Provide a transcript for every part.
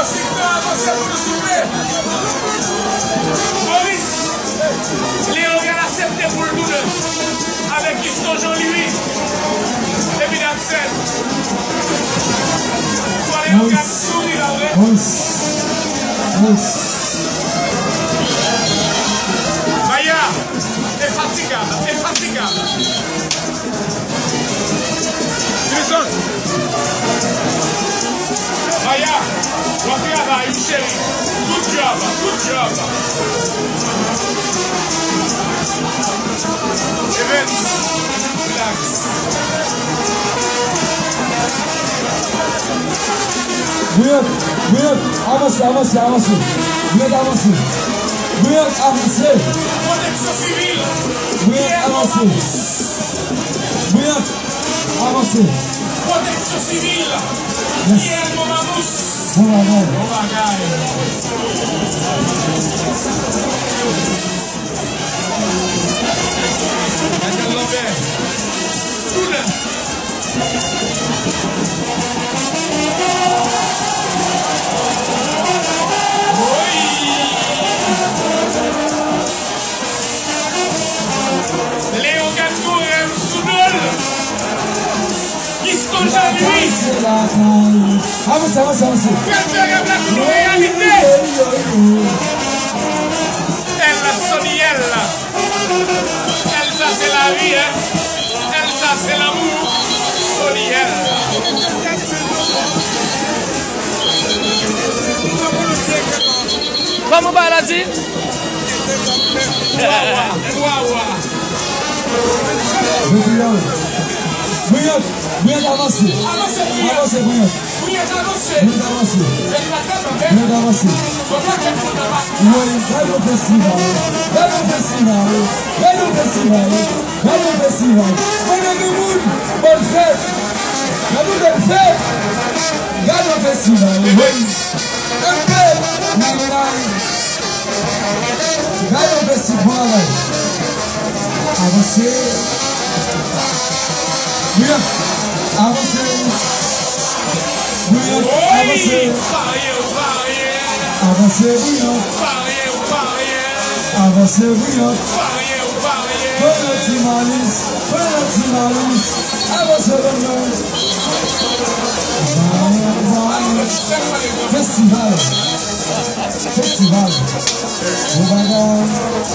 avancez pour nous souffler. Maurice, Léon a accepté pour le nous avec Christophe Jean-Louis. Et puis d'Absel. Pour Léon a souri là, ouais. Maya, est fatigable. Jason. Maya, votre travail, chérie. Good job. Even, relax. Buyur, avancez. Buyur, avancez. Protection civile. Buyur, avancez. Protection civile. Yes. Pierre Momamous. Bon bagage. Daniel Lambert. Tout le Léon Gatcourem Soudol. Christophe Jean-Louis. Avancez. Calvaire la réalité. Elle Soniel. Elsa c'est la vie, hein. Elsa c'est l'amour. Soniel. Vamos para allí. Waouh. Buyur, avancez. Avancez, Buyur. Velho festival. Olha do mundo, perfeito. Velho festival. Velho festival. Avancez. Buyur, avancez. Avancez, Buyur. Penalty Malis. Avancez, Buyur. Festival.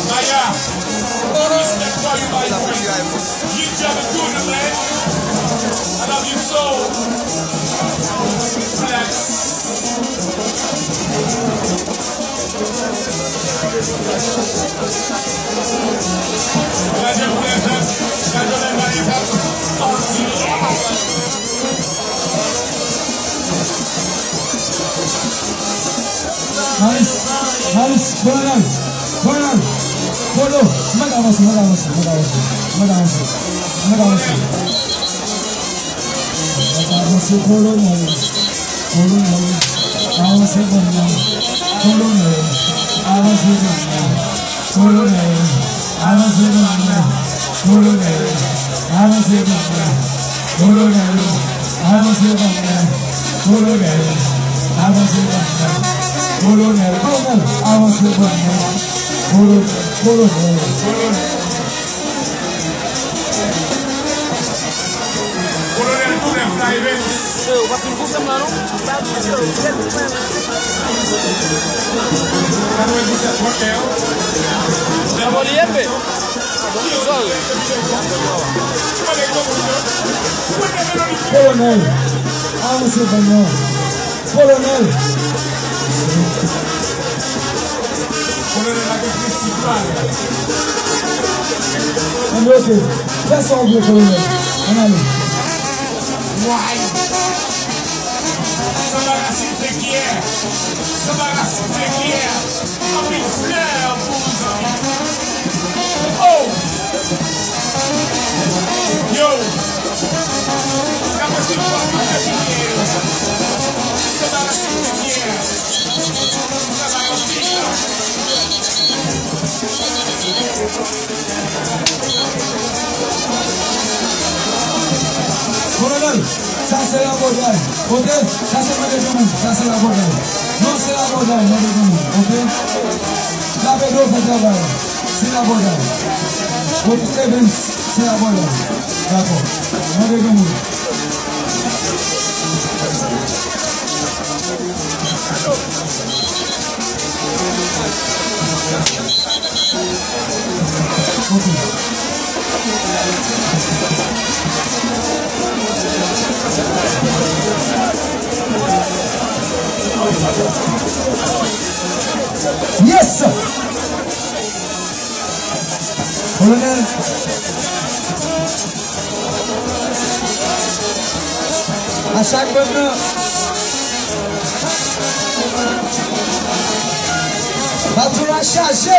Maya, respect for you, my friend. You job is good, man. I love you so. Relax. Malis, Colonel. Follow. Manda avançar. Avancez, Colonel. Avancez, Colonel, avancez, Colonel. Laisse en bleu, Colonel. On a Colonel, ça c'est la bordelle. Ok, ça c'est la bordelle. Non, c'est la bonne, ok? La pédo fait travail. C'est la bonne. Pour tous les Benz, c'est la bonne. D'accord. On est comme Yes! Colonel. À chaque bonheur. Bateau à charger.